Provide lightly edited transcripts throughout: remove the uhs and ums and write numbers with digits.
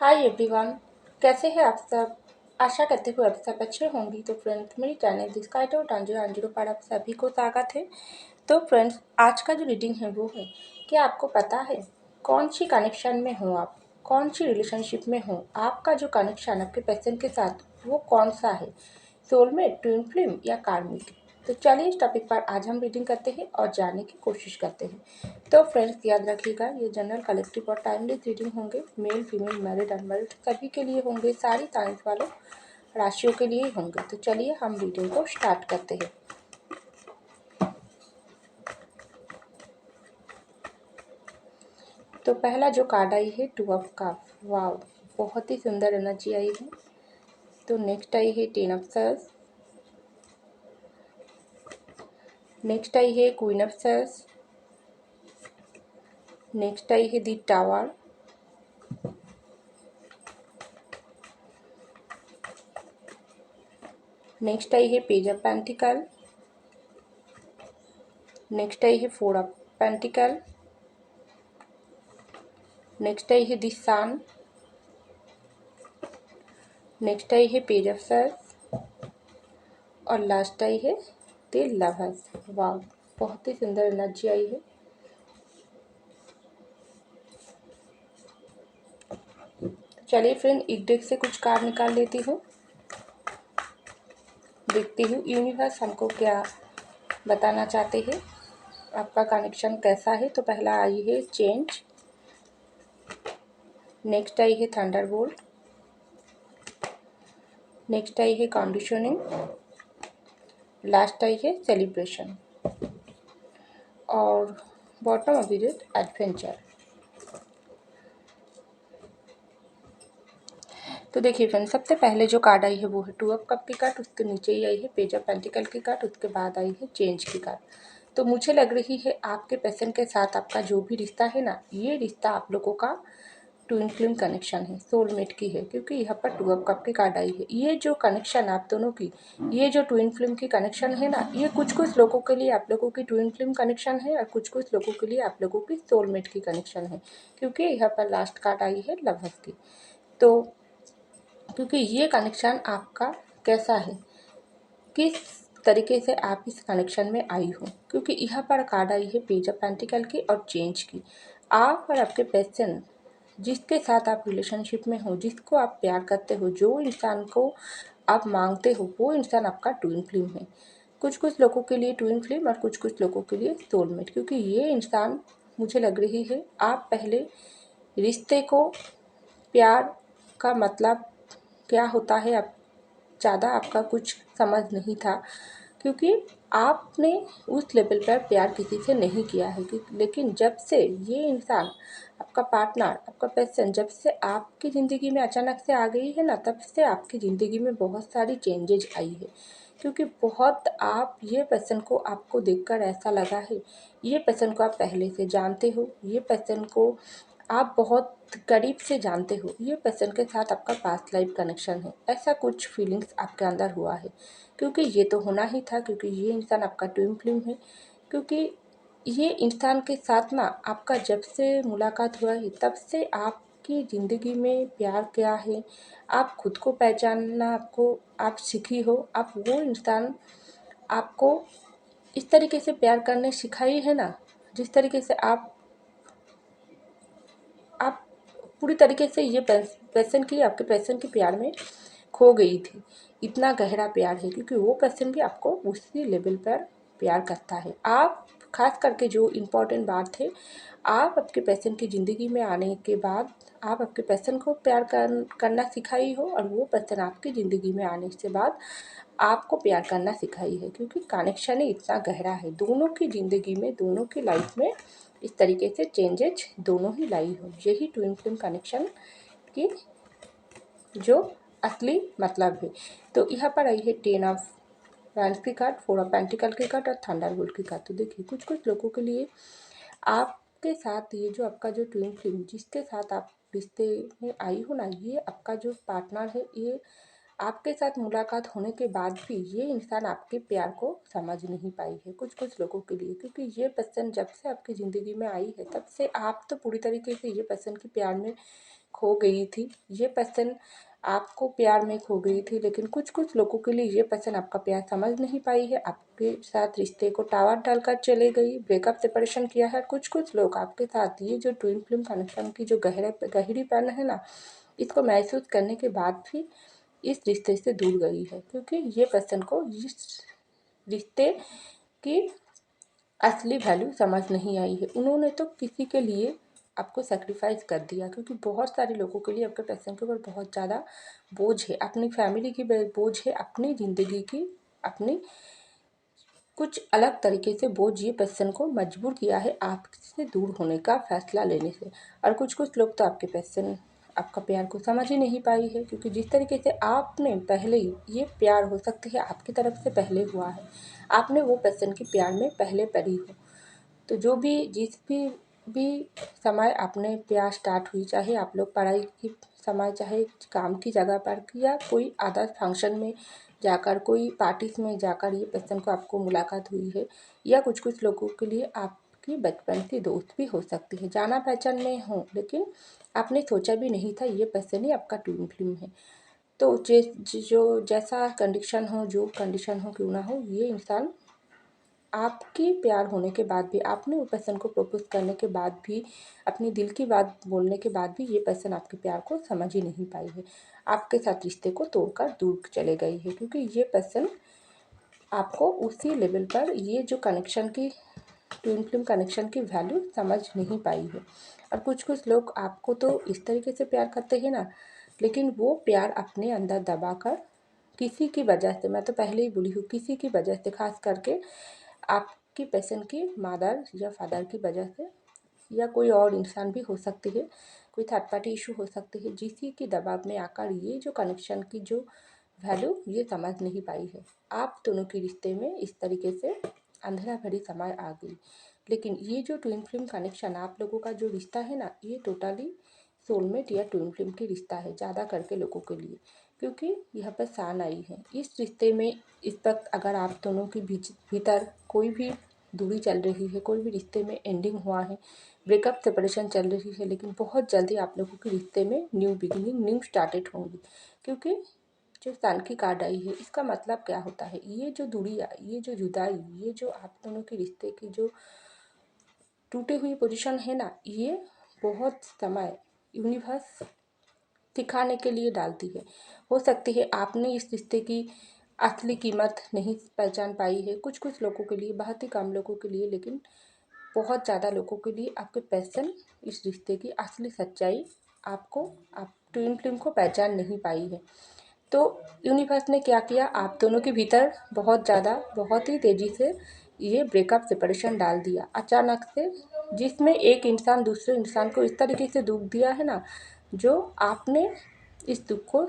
Hi everyone. कैसे हैं आप सब। आशा करती हूँ आप सब अच्छे होंगी। तो फ्रेंड्स, मेरी चैनल दिस्काइट और टांजो आंजरो पर आप सभी को स्वागत है। तो फ्रेंड्स, आज का जो रीडिंग है वो है कि आपको पता है कौन सी कनेक्शन में हो आप, कौन सी रिलेशनशिप में हो। आपका जो कनेक्शन आपके पर्सन के साथ वो कौन सा है, सोलमेट, ट्विन फ्लेम या कार्मिक। तो चलिए इस टॉपिक पर आज हम रीडिंग करते हैं और जानने की कोशिश करते हैं। तो फ्रेंड्स, याद रखिएगा ये जनरल, कलेक्टिव और टाइमलेस रीडिंग होंगे। मेल, फीमेल, मैरिड, अनमैरिड सभी के लिए होंगे। सारी साइंस वालों राशियों के लिए होंगे। तो चलिए हम रीडिंग को स्टार्ट करते हैं। तो पहला जो कार्ड आई है टू ऑफ कप। वाह, बहुत ही सुंदर एनर्जी आई है। तो नेक्स्ट आई है टेन ऑफ सर्स। नेक्स्ट आई है क्वीन ऑफ सर्स। नेक्स्ट आई है दी टावर। नेक्स्ट आई है पेज ऑफ पेंटिकल। नेक्स्ट आई है फोर ऑफ पेंटिकल। नेक्स्ट आई है दी सन। नेक्स्ट आई है पेज ऑफ सर्स और लास्ट आई है द लवर्स। वाह, बहुत ही सुंदर एनर्जी आई है। चलिए फ्रेंड, एक डेक से कुछ कार्ड निकाल लेती हूँ। देखती हूँ यूनिवर्स हमको क्या बताना चाहते हैं, आपका कनेक्शन कैसा है। तो पहला आई है चेंज। नेक्स्ट आई है थंडरबोल्ट। नेक्स्ट आई है कंडीशनिंग। लास्ट आई है सेलिब्रेशन और bottom of the deck adventure. तो देखिए फ्रेंड, सबसे पहले जो कार्ड आई है वो है टू ऑफ कप की कार्ड। उसके नीचे ही आई है पेज ऑफ पेंटिकल की कार्ड। उसके बाद आई है चेंज की कार्ड। तो मुझे लग रही है आपके पर्सन के साथ आपका जो भी रिश्ता है ना, ये रिश्ता आप लोगों का ट्विन फ्लेम कनेक्शन है, सोलमेट की है। क्योंकि यहाँ पर टू ऑफ कप की कार्ड आई है। ये जो कनेक्शन आप दोनों की, ये जो ट्विन फ्लेम की कनेक्शन है ना, ये कुछ कुछ लोगों के लिए आप लोगों की ट्विन फ्लेम कनेक्शन है और कुछ कुछ लोगों के लिए आप लोगों की सोलमेट की कनेक्शन है। क्योंकि यहाँ पर लास्ट कार्ड आई है लवर्स की। तो क्योंकि ये कनेक्शन आपका कैसा है, किस तरीके से आप इस कनेक्शन में आई हो। क्योंकि यहाँ पर कार्ड आई है पेज ऑफ पेंटिकल की और चेंज की। आप और आपके पर्सन जिसके साथ आप रिलेशनशिप में हो, जिसको आप प्यार करते हो, जो इंसान को आप मांगते हो, वो इंसान आपका ट्विन फ्लेम है। कुछ कुछ लोगों के लिए ट्विन फ्लेम और कुछ कुछ लोगों के लिए सोलमेट। क्योंकि ये इंसान, मुझे लग रही है आप पहले रिश्ते को, प्यार का मतलब क्या होता है, आप ज़्यादा आपका कुछ समझ नहीं था। क्योंकि आपने उस लेवल पर प्यार किसी से नहीं किया है। लेकिन जब से ये इंसान, आपका पार्टनर, आपका पर्सन जब से आपकी ज़िंदगी में अचानक से आ गई है ना, तब से आपकी ज़िंदगी में बहुत सारी चेंजेज आई है। क्योंकि बहुत आप ये पर्सन को, आपको देखकर ऐसा लगा है ये पर्सन को आप पहले से जानते हो, ये पर्सन को आप बहुत करीब से जानते हो, ये पर्सन के साथ आपका पास्ट लाइफ कनेक्शन है। ऐसा कुछ फीलिंग्स आपके अंदर हुआ है। क्योंकि ये तो होना ही था, क्योंकि ये इंसान आपका ट्विन फ्लेम है। क्योंकि ये इंसान के साथ ना आपका जब से मुलाकात हुआ है, तब से आपकी ज़िंदगी में प्यार क्या है, आप खुद को पहचानना आपको आप सीखी हो। आप वो इंसान आपको इस तरीके से प्यार करने सिखाई है ना, जिस तरीके से आप पूरी तरीके से ये पर्सन की, आपके पर्सन के प्यार में खो गई थी। इतना गहरा प्यार है क्योंकि वो पर्सन भी आपको उसी लेवल पर प्यार करता है। आप खास करके जो इम्पोर्टेंट बात है, आप आपके पर्सन की ज़िंदगी में आने के बाद आप आपके पर्सन को प्यार करना सिखाई हो और वो पर्सन आपकी ज़िंदगी में आने के बाद आपको प्यार करना सिखाई है। क्योंकि कनेक्शन ही इतना गहरा है, दोनों की ज़िंदगी में, दोनों की लाइफ में इस तरीके से चेंजेज दोनों ही लाई हो। यही ट्विन फ्लेम कनेक्शन की जो असली मतलब है। तो यहाँ पर आई है टेन ऑफ वैंड्स की कार्ड, फोर ऑफ पेंटिकल की कार्ड और थंडरबोल्ट की कार्ड। तो देखिए कुछ कुछ लोगों के लिए आपके साथ ये जो आपका जो ट्विन फ्लेम, जिसके साथ आप रिश्ते में आई हो ना, ये आपका जो पार्टनर है, ये आपके साथ मुलाकात होने के बाद भी ये इंसान आपके प्यार को समझ नहीं पाई है, कुछ कुछ लोगों के लिए। क्योंकि ये पर्सन जब से आपकी ज़िंदगी में आई है, तब से आप तो पूरी तरीके से ये पर्सन के प्यार में खो गई थी, ये पर्सन आपको प्यार में खो गई थी, लेकिन कुछ कुछ लोगों के लिए ये पर्सन आपका प्यार समझ नहीं पाई है, आपके साथ रिश्ते को टावर डालकर चले गई, ब्रेकअप सेपरेशन किया है। कुछ कुछ लोग आपके साथ ये जो ट्विन फ्लेम कनेक्शन की जो गहरीपन है ना, इसको महसूस करने के बाद भी इस रिश्ते से दूर गई है, क्योंकि ये पर्सन को इस रिश्ते की असली वैल्यू समझ नहीं आई है। उन्होंने तो किसी के लिए आपको सेक्रीफाइस कर दिया, क्योंकि बहुत सारे लोगों के लिए आपके पर्सन के ऊपर बहुत ज़्यादा बोझ है, अपनी फैमिली की बोझ है, अपनी ज़िंदगी की, अपनी कुछ अलग तरीके से बोझ ये पर्सन को मजबूर किया है आपसे दूर होने का फैसला लेने से। और कुछ कुछ लोग तो आपके पर्सन आपका प्यार को समझ ही नहीं पाई है, क्योंकि जिस तरीके से आपने पहले ही ये प्यार हो सकती है आपकी तरफ से पहले हुआ है, आपने वो पर्सन के प्यार में पहले पड़ी हो। तो जो भी जिस भी समय आपने प्यार स्टार्ट हुई, चाहे आप लोग पढ़ाई की समय, चाहे काम की जगह पर, या कोई अदर फंक्शन में जाकर, कोई पार्टीज में जाकर ये पर्सन को आपको मुलाकात हुई है, या कुछ कुछ लोगों के लिए आपकी बचपन की दोस्त भी हो सकती है, जाना पहचान में हो, लेकिन आपने सोचा भी नहीं था ये पर्सन ही आपका ट्विन फ्लेम है। तो जो जैसा कंडीशन हो, जो कंडीशन हो क्यों ना हो, ये इंसान आपके प्यार होने के बाद भी, आपने वो पर्सन को प्रपोज करने के बाद भी, अपनी दिल की बात बोलने के बाद भी, ये पर्सन आपके प्यार को समझ ही नहीं पाई है, आपके साथ रिश्ते को तोड़कर दूर चले गई है, क्योंकि ये पर्सन आपको उसी लेवल पर ये जो कनेक्शन की, ट्विन फ्लेम कनेक्शन की वैल्यू समझ नहीं पाई है। और कुछ कुछ लोग आपको तो इस तरीके से प्यार करते हैं ना, लेकिन वो प्यार अपने अंदर दबा कर किसी की वजह से, मैं तो पहले ही बोली हूँ, किसी की वजह से, खास करके आपकी पेशेंट की मदर या फादर की वजह से, या कोई और इंसान भी हो सकती है, कोई थर्ड पार्टी इशू हो सकती है, जिसी की दबाव में आकर ये जो कनेक्शन की जो वैल्यू ये समझ नहीं पाई है। आप दोनों के रिश्ते में इस तरीके से अंधेरा भरी समय आ गई, लेकिन ये जो ट्विन फ्लेम कनेक्शन, आप लोगों का जो रिश्ता है ना, ये टोटली सोलमेट या ट्विन फ्लेम की रिश्ता है ज़्यादा करके लोगों के लिए, क्योंकि यहाँ पर सान आई है इस रिश्ते में। इस वक्त अगर आप दोनों के भीतर कोई भी दूरी चल रही है, कोई भी रिश्ते में एंडिंग हुआ है, ब्रेकअप सेपरेशन चल रही है, लेकिन बहुत जल्दी आप लोगों के रिश्ते में न्यू बिगिनिंग, न्यू स्टार्टेड होंगी, क्योंकि जो सन की कार्ड आई है, इसका मतलब क्या होता है, ये जो दूरी आई, ये जो जुदाई, ये जो आप दोनों के रिश्ते की जो टूटी हुई पोजीशन है ना, ये बहुत समय यूनिवर्स सिखाने के लिए डालती है। हो सकती है आपने इस रिश्ते की असली कीमत नहीं पहचान पाई है, कुछ कुछ लोगों के लिए, बहुत ही कम लोगों के लिए, लेकिन बहुत ज़्यादा लोगों के लिए आपके पैसन इस रिश्ते की असली सच्चाई आपको, आप ट्विन फ्लेम को पहचान नहीं पाई है। तो यूनिवर्स ने क्या किया, आप दोनों के भीतर बहुत ज़्यादा, बहुत ही तेज़ी से ये ब्रेकअप सेपरेशन डाल दिया अचानक से, जिसमें एक इंसान दूसरे इंसान को इस तरीके से दुख दिया है ना, जो आपने इस दुख को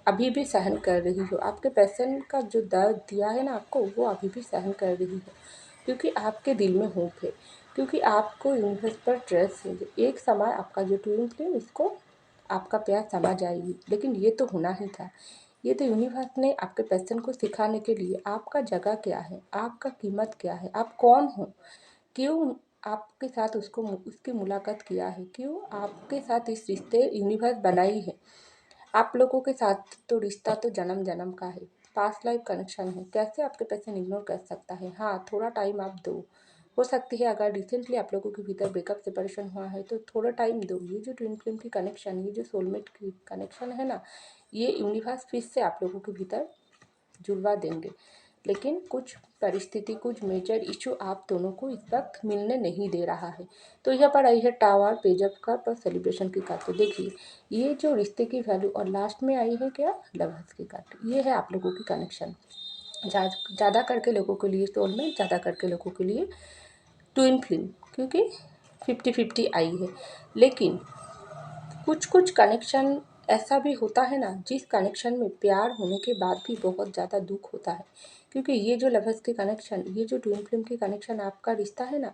अभी भी सहन कर रही हो, आपके पैसन का जो दर्द दिया है ना आपको, वो अभी भी सहन कर रही हो, क्योंकि आपके दिल में होप है, क्योंकि आपको यूनिवर्स पर ट्रस्ट है। एक समय आपका जो ट्विन फ्लेम, इसको आपका प्यार समझ आएगी, लेकिन ये तो होना ही था। ये तो यूनिवर्स ने आपके पैसन को सिखाने के लिए, आपका जगह क्या है, आपका कीमत क्या है, आप कौन हो, क्यों आपके साथ उसकी मुलाकात किया है, क्यों आपके साथ इस रिश्ते यूनिवर्स बनाई है। आप लोगों के साथ तो रिश्ता तो जन्म जन्म का है, पास्ट लाइफ कनेक्शन है, कैसे आपके पैसे इग्नोर कर सकता है। हाँ, थोड़ा टाइम आप दो, हो सकती है अगर रिसेंटली आप लोगों के भीतर ब्रेकअप सेपरेशन हुआ है तो थोड़ा टाइम दो। ये जो ट्विन फ्लेम की कनेक्शन, ये जो सोलमेट की कनेक्शन है ना, ये यूनिवर्स फिर से आप लोगों के भीतर जुड़वा देंगे, लेकिन कुछ परिस्थिति, कुछ मेजर इशू आप दोनों को इस वक्त मिलने नहीं दे रहा है। तो यहाँ पर आई है टावर, पेजअप का पर सेलिब्रेशन की कार्ड। तो देखिए, ये जो रिश्ते की वैल्यू, और लास्ट में आई है क्या, लवर्स की कार्ड। ये है आप लोगों की कनेक्शन, ज़्यादा करके लोगों के लिए सोलमेट, ज़्यादा करके लोगों के लिए ट्विन फ्लेम, क्योंकि 50-50 आई है। लेकिन कुछ कुछ कनेक्शन ऐसा भी होता है ना, जिस कनेक्शन में प्यार होने के बाद भी बहुत ज़्यादा दुख होता है, क्योंकि ये जो लवर्स के कनेक्शन, ये जो ट्विन फ्लेम की कनेक्शन, आपका रिश्ता है ना,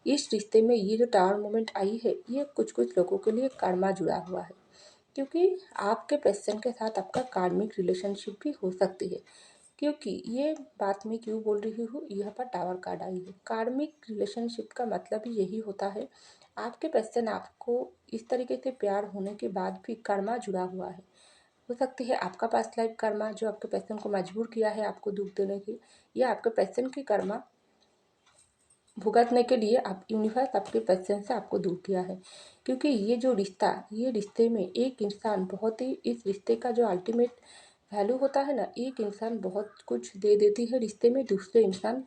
इस रिश्ते में ये जो टावर मोमेंट आई है, ये कुछ कुछ लोगों के लिए कर्मा जुड़ा हुआ है, क्योंकि आपके पर्सन के साथ आपका कार्मिक रिलेशनशिप भी हो सकती है। क्योंकि ये बात मैं क्यों बोल रही हूँ, यहाँ पर टावर कार्ड आई है। कार्मिक रिलेशनशिप का मतलब ही यही होता है, आपके पर्सन आपको इस तरीके से प्यार होने के बाद भी कर्मा जुड़ा हुआ है। हो सकती है आपका पास्ट लाइफ कर्मा जो आपके पर्सन को मजबूर किया है आपको दुख देने की, या आपके पर्सन की कर्मा भुगतने के लिए आप यूनिवर्स आपके पर्सन से आपको दूर किया है। क्योंकि ये जो रिश्ता, ये रिश्ते में एक इंसान बहुत ही, इस रिश्ते का जो अल्टीमेट वैल्यू होता है ना, एक इंसान बहुत कुछ दे देती है रिश्ते में, दूसरे इंसान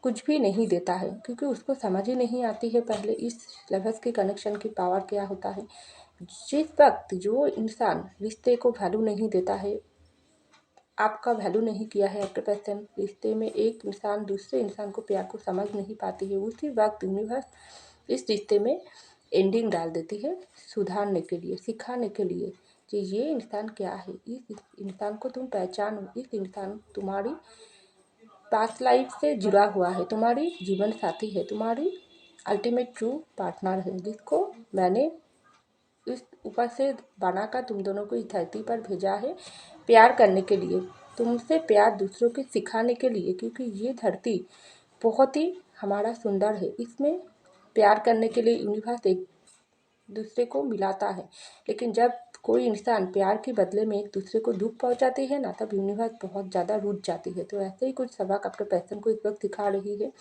कुछ भी नहीं देता है, क्योंकि उसको समझ ही नहीं आती है पहले इस लवर्स के कनेक्शन की पावर क्या होता है। जिस वक्त जो इंसान रिश्ते को वैल्यू नहीं देता है, आपका वैल्यू नहीं किया है आपके पर्सन, रिश्ते में एक इंसान दूसरे इंसान को प्यार को समझ नहीं पाती है, उसी वक्त यूनिवर्स इस रिश्ते में एंडिंग डाल देती है, सुधारने के लिए, सिखाने के लिए कि ये इंसान क्या है, इस इंसान को तुम पहचानो, इस इंसान तुम्हारी पास्ट लाइफ से जुड़ा हुआ है, तुम्हारी जीवन साथी है, तुम्हारी अल्टीमेट ट्रू पार्टनर है, जिसको मैंने इस ऊपर से बनाकर तुम दोनों को इस धरती पर भेजा है प्यार करने के लिए, तुमसे प्यार दूसरों के सिखाने के लिए। क्योंकि ये धरती बहुत ही हमारा सुंदर है, इसमें प्यार करने के लिए यूनिवर्स एक दूसरे को मिलाता है। लेकिन जब कोई इंसान प्यार के बदले में एक दूसरे को दुख पहुंचाती है ना, तब यूनिवर्स बहुत ज़्यादा रूठ जाती है। तो ऐसे ही कुछ सबक आपके पर्सन को इस वक्त सिखा रही है।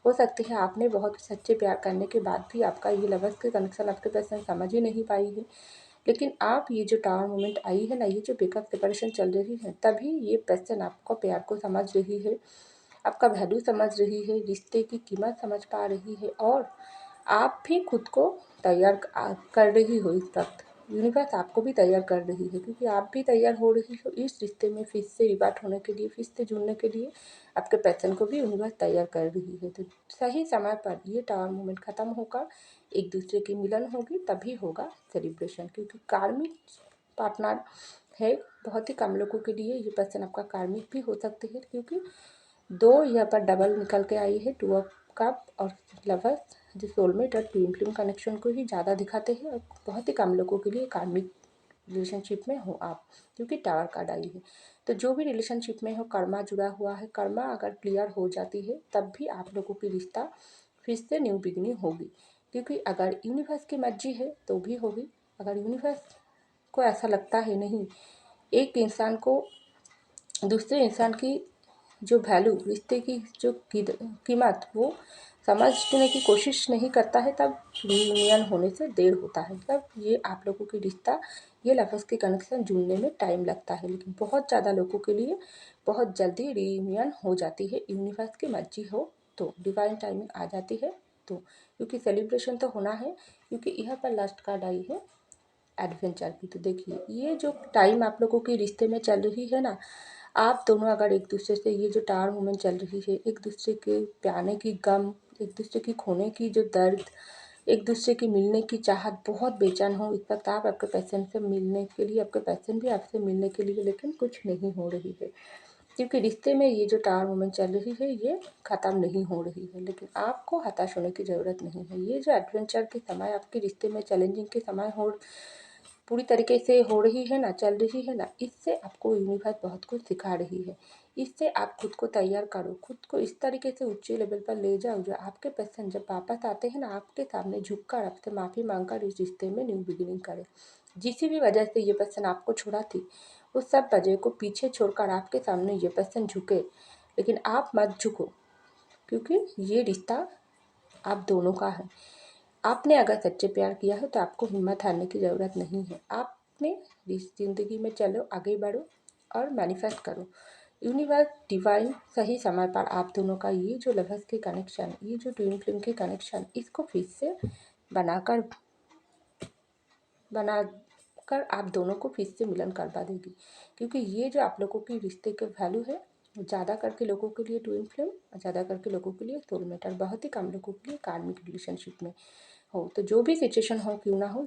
हो सकती है आपने बहुत सच्चे प्यार करने के बाद भी आपका ये लवर्स के कनेक्शन आपके पर्सन समझ ही नहीं पाई है। लेकिन आप ये जो टावर मोमेंट आई है ना, ये जो ब्रेकअप सेपरेशन चल रही है, तभी ये पर्सन आपको प्यार को समझ रही है, आपका वैल्यू समझ रही है, रिश्ते की कीमत समझ पा रही है, और आप भी खुद को तैयार कर रही हो इस वक्त। यूनिवर्स आपको भी तैयार कर रही है, क्योंकि आप भी तैयार हो रही हो इस रिश्ते में फिर से रिबाट होने के लिए, फिर से जुड़ने के लिए। आपके पर्सन को भी यूनिवर्स तैयार कर रही है। तो सही समय पर ये टावर मोमेंट ख़त्म होगा, एक दूसरे की मिलन होगी, तभी होगा सेलिब्रेशन। क्योंकि कार्मिक पार्टनर है, बहुत ही कम लोगों के लिए ये पर्सन आपका कार्मिक भी हो सकते हैं, क्योंकि दो यहाँ पर डबल निकल के आई है, टू ऑफ कप और लवर्स, जो सोलमेट और ट्विन फ्लेम कनेक्शन को ही ज़्यादा दिखाते हैं, और बहुत ही कम लोगों के लिए कार्मिक रिलेशनशिप में हो आप, क्योंकि टावर कार्ड आई है। तो जो भी रिलेशनशिप में हो, कर्मा जुड़ा हुआ है, कर्मा अगर क्लियर हो जाती है तब भी आप लोगों की रिश्ता फिर से न्यू बिगनिंग होगी। क्योंकि अगर यूनिवर्स की मर्जी है तो भी होगी, अगर यूनिवर्स को ऐसा लगता है नहीं, एक इंसान को दूसरे इंसान की जो वैल्यू, रिश्ते की जो कीमत वो समझने की कोशिश नहीं करता है, तब रियूनियन होने से देर होता है। तब ये आप लोगों की रिश्ता, ये लफ्ज़ के कनेक्शन जुड़ने में टाइम लगता है, लेकिन बहुत ज़्यादा लोगों के लिए बहुत जल्दी रियूनियन हो जाती है, यूनिवर्स की मर्जी हो तो, डिवाइन टाइमिंग आ जाती है तो। क्योंकि सेलिब्रेशन तो होना है, क्योंकि यहाँ पर लास्ट कार्ड आई है एडवेंचर की। तो देखिए, ये जो टाइम आप लोगों के रिश्ते में चल रही है ना, आप दोनों अगर एक दूसरे से, ये जो टावर मूवमेंट चल रही है, एक दूसरे के पाने की गम, एक दूसरे की खोने की जो दर्द, एक दूसरे की मिलने की चाहत, बहुत बेचैन हो इस वक्त आप आपके पर्सन से मिलने के लिए, आपके पर्सन भी आपसे मिलने के लिए, लेकिन कुछ नहीं हो रही है। क्योंकि रिश्ते में ये जो टावर मूवमेंट चल रही है, ये ख़त्म नहीं हो रही है। लेकिन आपको हताश होने की ज़रूरत नहीं है। ये जो एडवेंचर के समय आपके रिश्ते में चैलेंजिंग के समय हो, पूरी तरीके से हो रही है ना, चल रही है ना, इससे आपको यूनिवर्स बहुत कुछ सिखा रही है। इससे आप खुद को तैयार करो, खुद को इस तरीके से ऊंचे लेवल पर ले जाओ, जो आपके पर्सन जब वापस आते हैं ना, आपके सामने झुककर आपसे माफ़ी मांगकर इस रिश्ते में न्यू बिगिनिंग करें। जिस भी वजह से ये पर्सन आपको छोड़ा थी, उस सब वजह को पीछे छोड़कर आपके सामने ये पर्सन झुके, लेकिन आप मत झुको, क्योंकि ये रिश्ता आप दोनों का है। आपने अगर सच्चे प्यार किया है तो आपको हिम्मत हारने की ज़रूरत नहीं है। आपने इस ज़िंदगी में चलो, आगे बढ़ो और मैनिफेस्ट करो। यूनिवर्स डिवाइन सही समय पर आप दोनों का ये जो लवर्स के कनेक्शन, ये जो ट्विन फ्लेम के कनेक्शन, इसको फिर से बनाकर बनाकर आप दोनों को फिर से मिलन करवा देगी। क्योंकि ये जो आप लोगों की रिश्ते के वैल्यू है, ज़्यादा करके लोगों के लिए ट्विन फ्लेम, और ज़्यादा करके लोगों के लिए सोलमेट, और बहुत ही कम लोगों के लिए कार्मिक रिलेशनशिप में हो। तो जो भी सिचुएशन हो क्यों ना हो,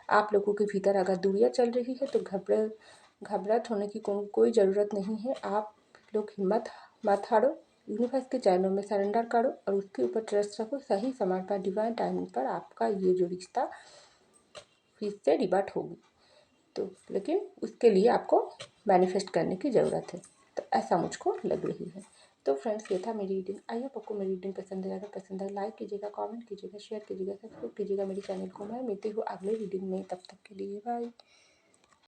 आप लोगों के भीतर अगर दूरियां चल रही है तो घबराहट होने की कोई ज़रूरत नहीं है। आप लोग हिम्मत मत हारो, यूनिवर्स के चरणों में सरेंडर करो और उसके ऊपर ट्रस्ट रखो। सही समय पर, डिवाइन टाइमिंग पर आपका ये जो रिश्ता फिर से रिबट होगी। तो लेकिन उसके लिए आपको मैनिफेस्ट करने की ज़रूरत है, तो ऐसा मुझको लग रही है। तो फ्रेंड्स, ये था मेरी रीडिंग। आई होप आपको मेरी रीडिंग पसंद है। अगर पसंद है लाइक कीजिएगा, कमेंट कीजिएगा, शेयर कीजिएगा, सब्सक्राइब कीजिएगा मेरी चैनल को। मैं मिलती हूँ अगले रीडिंग में, तब तक के लिए बाय।